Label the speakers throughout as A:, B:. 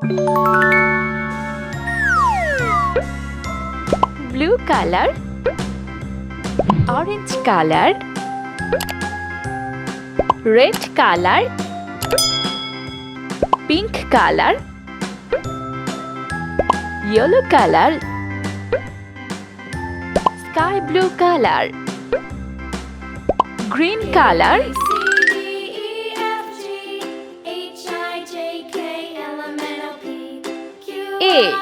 A: Blue color, orange color, red color, pink color, yellow color, sky blue color, green color, A,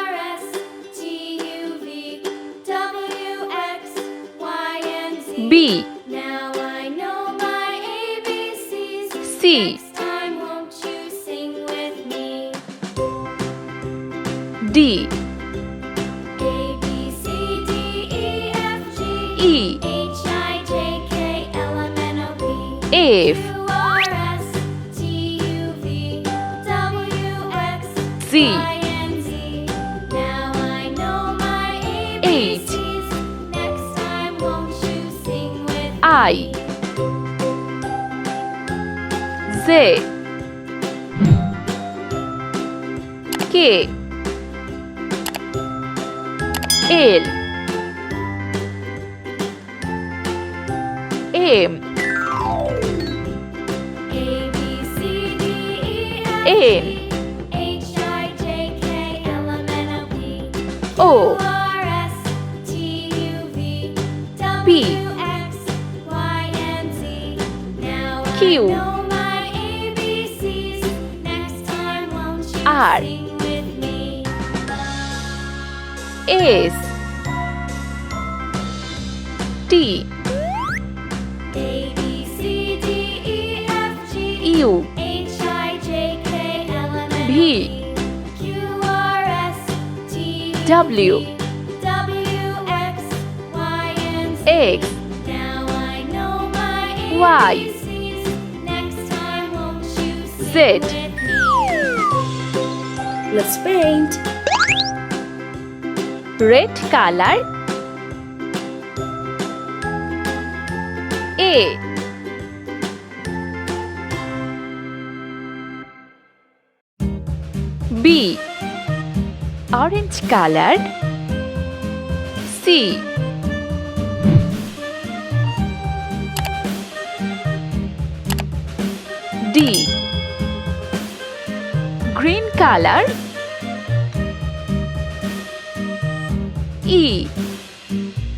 A: B,
B: Now I know my ABCs.
A: C,
B: Next time won't you sing with me?
A: D,
B: A B C D E F G
A: E,
B: H I J K L M N O P
A: F,
B: Q R S T U V W X
A: Z,
B: Y and Z. Now I know my
A: H,
B: ABCs. Next time won't you sing with me?
A: I, Z, K, L, M,
B: A B C D E F
A: N,
B: G H I J K L M N O P
A: O,
B: Q R S T U V
A: P,
B: W X Y and Z. Now
A: Q,
B: I know my ABCs. Next time won't you
A: R,
B: sing with me?
A: S, T,
B: A B C D E F G
A: U,
B: H I J K L M N O
A: V,
B: P Q R S T U
A: W,
B: V W X Y and Z.
A: X,
B: Now I know my
A: Y,
B: ABCs. Next time won't you sing
A: Z.
B: with me?
C: Let's paint.
A: red color, A, B, orange color, C, D, green color, E,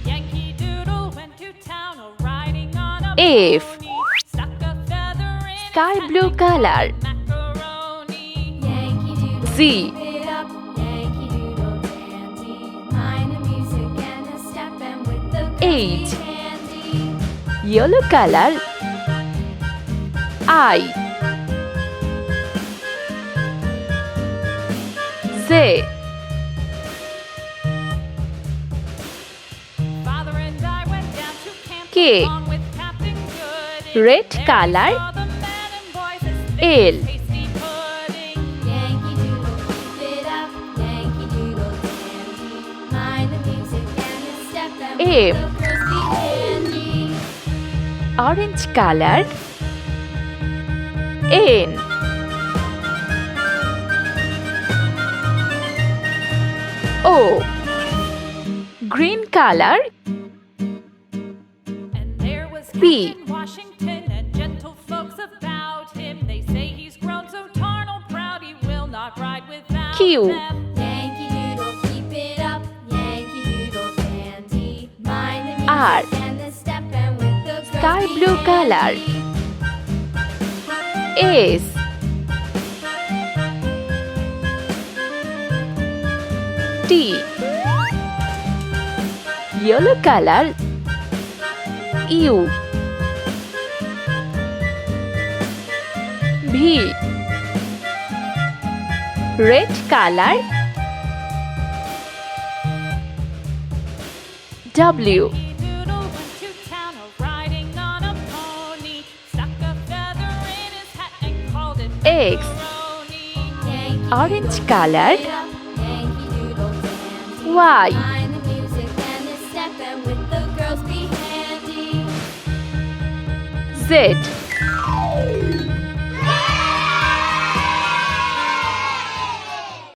D: Yankee Doodle went to town riding on a
A: F,
D: pony. Stuck a feather in his
A: sky
D: hat
A: blue
D: and
A: color,
D: called it macaroni.
B: Yankee Doodle,
A: Z,
B: keep it up. Yankee Doodle dandy. Mind the music and the step, and with the girls
A: H,
B: be handy.
A: yellow color, I, Z,
D: Father and I went down to camp
A: K,
D: along with Captain Good.
A: red
D: There we
A: color,
D: saw the men and boys as thick
A: L,
D: as tasty pudding.
B: Yankee Doodle, keep it up. Yankee Doodle dandy. Mind the music and the step, and with
A: M,
B: the girls be handy.
A: orange color, N, O, green color,
D: And there was
A: P,
D: Captain Washington and gentle folks about him. They say he's grown so tarnal proud he will not ride without
A: Q,
D: them.
B: Yankee Doodle, keep it up. Yankee Doodle dandy. Mind the music
A: R,
B: and the step, and with the girls
A: sky
B: be
A: blue color,
B: handy.
A: S, T, yellow color, U, V, red color, W,
D: Yankee Doodle went to town riding on a pony. Stuck a feather in his hat and called it
A: X,
D: macaroni.
B: Yankee
A: orange
B: Doodle,
A: color,
B: keep it up. Yankee Doodle dandy.
A: Y,
B: Mind the music and the step, and with the girls be handy.
A: Z,